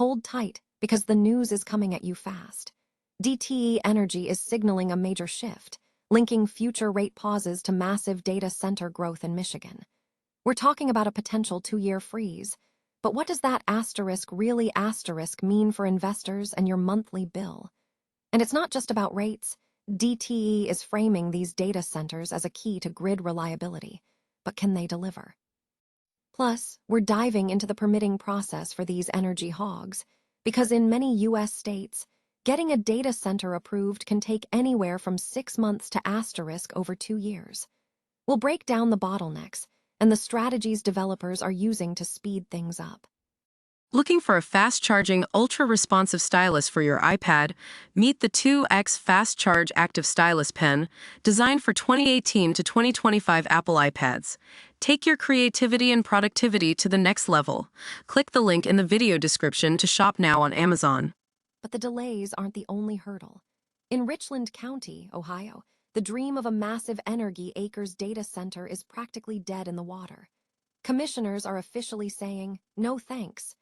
Hold tight, because the news is coming at you fast. DTE Energy is signaling a major shift, linking future rate pauses to massive data center growth in Michigan. We're talking about a potential 2-year freeze, but what does that asterisk really mean for investors and your monthly bill? And it's not just about rates. DTE is framing these data centers as a key to grid reliability, but can they deliver? Plus, we're diving into the permitting process for these energy hogs, because in many U.S. states, getting a data center approved can take anywhere from 6 months to over 2 years. We'll break down the bottlenecks and the strategies developers are using to speed things up. Looking for a fast-charging, ultra-responsive stylus for your iPad? Meet the 2X Fast Charge Active Stylus Pen, designed for 2018 to 2025 Apple iPads. Take your creativity and productivity to the next level. Click the link in the video description to shop now on Amazon. But the delays aren't the only hurdle. In Richland County, Ohio, the dream of a massive Energy Acres data center is practically dead in the water. Commissioners are officially saying, no thanks,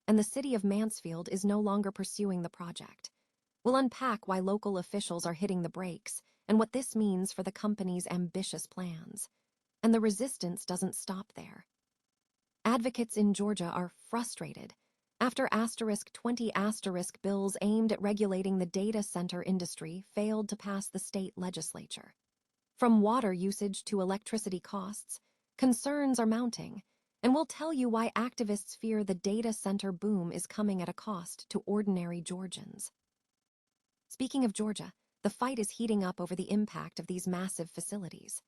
and the city of Mansfield is no longer pursuing the project. We'll unpack why local officials are hitting the brakes and what this means for the company's ambitious plans. And the resistance doesn't stop there. Advocates in Georgia are frustrated after *20 bills aimed at regulating the data center industry failed to pass the state legislature. From water usage to electricity costs, concerns are mounting, and we'll tell you why activists fear the data center boom is coming at a cost to ordinary Georgians. Speaking of Georgia, the fight is heating up over the impact of these massive facilities.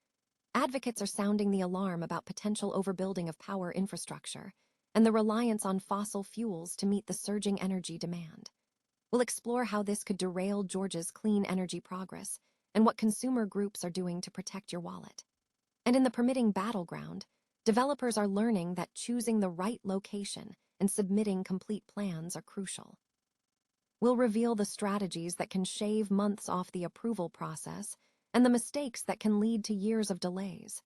Advocates are sounding the alarm about potential overbuilding of power infrastructure and the reliance on fossil fuels to meet the surging energy demand. We'll explore how this could derail Georgia's clean energy progress and what consumer groups are doing to protect your wallet. And in the permitting battleground, developers are learning that choosing the right location and submitting complete plans are crucial. We'll reveal the strategies that can shave months off the approval process and the mistakes that can lead to years of delays.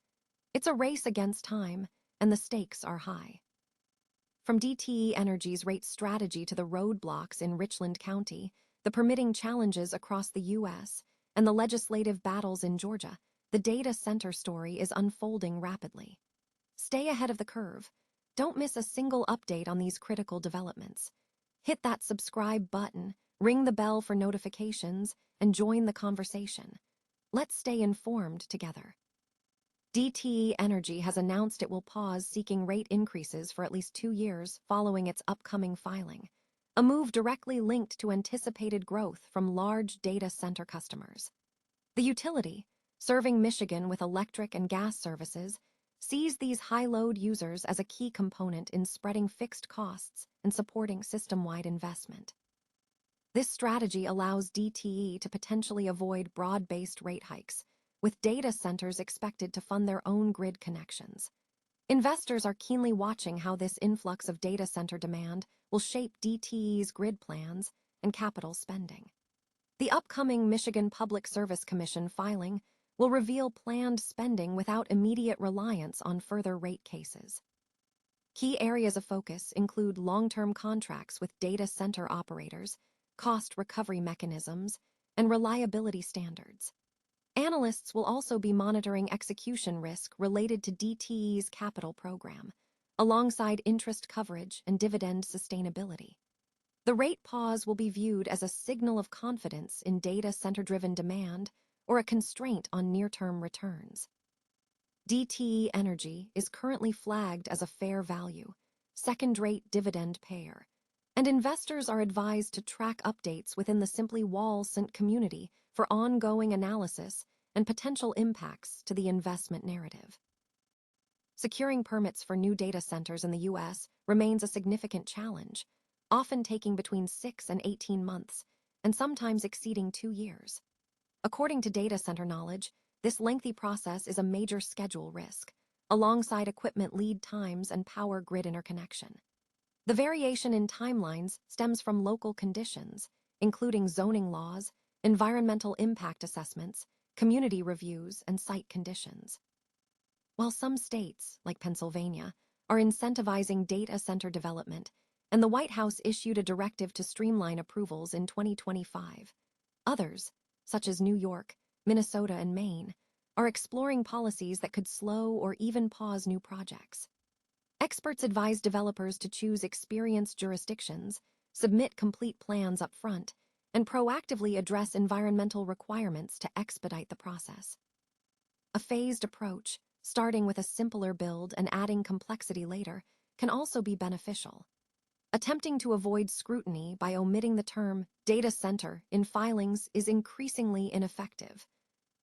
It's a race against time, and the stakes are high. From DTE Energy's rate strategy to the roadblocks in Richland County, the permitting challenges across the U.S., and the legislative battles in Georgia, the data center story is unfolding rapidly. Stay ahead of the curve. Don't miss a single update on these critical developments. Hit that subscribe button, ring the bell for notifications, and join the conversation. Let's stay informed together. DTE Energy has announced it will pause seeking rate increases for at least 2 years following its upcoming filing, a move directly linked to anticipated growth from large data center customers. The utility, serving Michigan with electric and gas services, sees these high-load users as a key component in spreading fixed costs and supporting system-wide investment. This strategy allows DTE to potentially avoid broad-based rate hikes, with data centers expected to fund their own grid connections. Investors are keenly watching how this influx of data center demand will shape DTE's grid plans and capital spending. The upcoming Michigan Public Service Commission filing will reveal planned spending without immediate reliance on further rate cases. Key areas of focus include long-term contracts with data center operators, cost recovery mechanisms, and reliability standards. Analysts will also be monitoring execution risk related to DTE's capital program, alongside interest coverage and dividend sustainability. The rate pause will be viewed as a signal of confidence in data center-driven demand or a constraint on near-term returns. DTE Energy is currently flagged as a fair value, second-rate dividend payer, and investors are advised to track updates within the Simply Walsent community for ongoing analysis and potential impacts to the investment narrative. Securing permits for new data centers in the U.S. remains a significant challenge, often taking between 6 and 18 months, and sometimes exceeding 2 years. According to Data Center Knowledge, this lengthy process is a major schedule risk, alongside equipment lead times and power grid interconnection. The variation in timelines stems from local conditions, including zoning laws, environmental impact assessments, community reviews, and site conditions. While some states, like Pennsylvania, are incentivizing data center development, and the White House issued a directive to streamline approvals in 2025. Others, such as New York, Minnesota, and Maine, are exploring policies that could slow or even pause new projects. Experts advise developers to choose experienced jurisdictions, submit complete plans up front, and proactively address environmental requirements to expedite the process. A phased approach, starting with a simpler build and adding complexity later, can also be beneficial. Attempting to avoid scrutiny by omitting the term data center in filings is increasingly ineffective.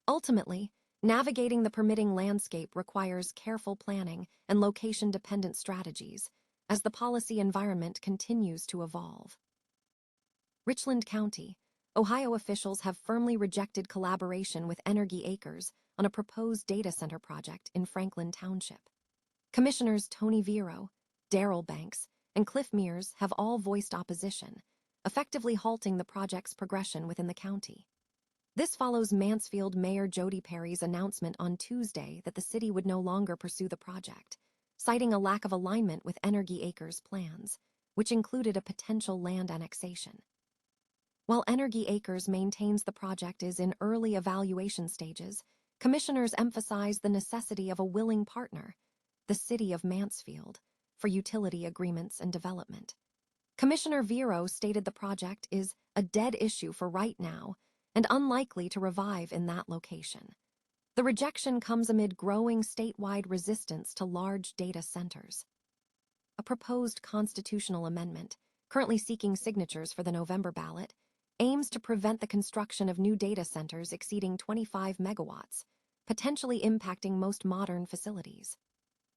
Ultimately, navigating the permitting landscape requires careful planning and location-dependent strategies as the policy environment continues to evolve. Richland County, Ohio officials have firmly rejected collaboration with Energy Acres on a proposed data center project in Franklin Township. Commissioners Tony Vero, Darrell Banks, and Cliff Mears have all voiced opposition, effectively halting the project's progression within the county. This follows Mansfield Mayor Jody Perry's announcement on Tuesday that the city would no longer pursue the project, citing a lack of alignment with Energy Acres' plans, which included a potential land annexation. While Energy Acres maintains the project is in early evaluation stages, commissioners emphasize the necessity of a willing partner, the city of Mansfield, for utility agreements and development. Commissioner Vero stated the project is a dead issue for right now and unlikely to revive in that location. The rejection comes amid growing statewide resistance to large data centers. A proposed constitutional amendment, currently seeking signatures for the November ballot, aims to prevent the construction of new data centers exceeding 25 megawatts, potentially impacting most modern facilities.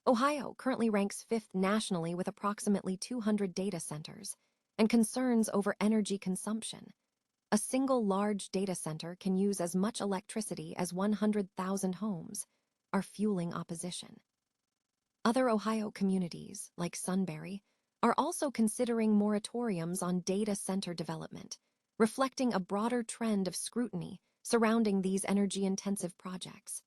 Ohio currently ranks 5th nationally with approximately 200 data centers and concerns over energy consumption. A single large data center can use as much electricity as 100,000 homes, are fueling opposition. Other Ohio communities, like Sunbury, are also considering moratoriums on data center development, reflecting a broader trend of scrutiny surrounding these energy-intensive projects.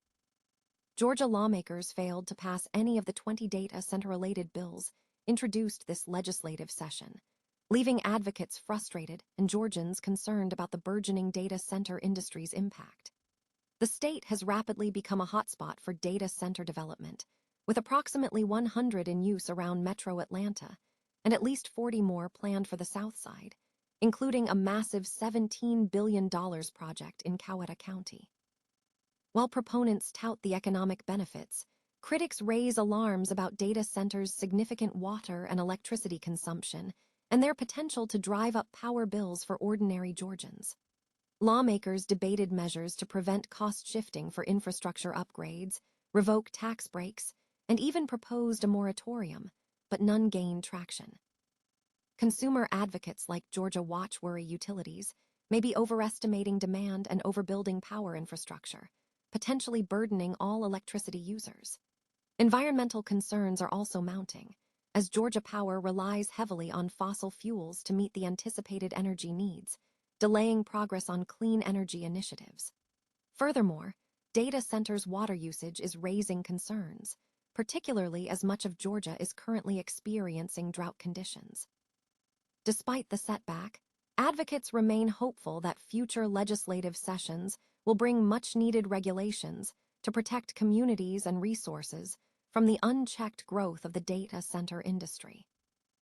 Georgia lawmakers failed to pass any of the 20 data center-related bills introduced this legislative session, leaving advocates frustrated and Georgians concerned about the burgeoning data center industry's impact. The state has rapidly become a hotspot for data center development, with approximately 100 in use around Metro Atlanta and at least 40 more planned for the South Side, including a massive $17 billion project in Coweta County. While proponents tout the economic benefits, critics raise alarms about data centers' significant water and electricity consumption and their potential to drive up power bills for ordinary Georgians. Lawmakers debated measures to prevent cost shifting for infrastructure upgrades, revoke tax breaks, and even proposed a moratorium, but none gained traction. Consumer advocates like Georgia Watch worry utilities may be overestimating demand and overbuilding power infrastructure, potentially burdening all electricity users. Environmental concerns are also mounting, as Georgia Power relies heavily on fossil fuels to meet the anticipated energy needs, delaying progress on clean energy initiatives. Furthermore, data centers' water usage is raising concerns, particularly as much of Georgia is currently experiencing drought conditions. Despite the setback, advocates remain hopeful that future legislative sessions will bring much-needed regulations to protect communities and resources from the unchecked growth of the data center industry.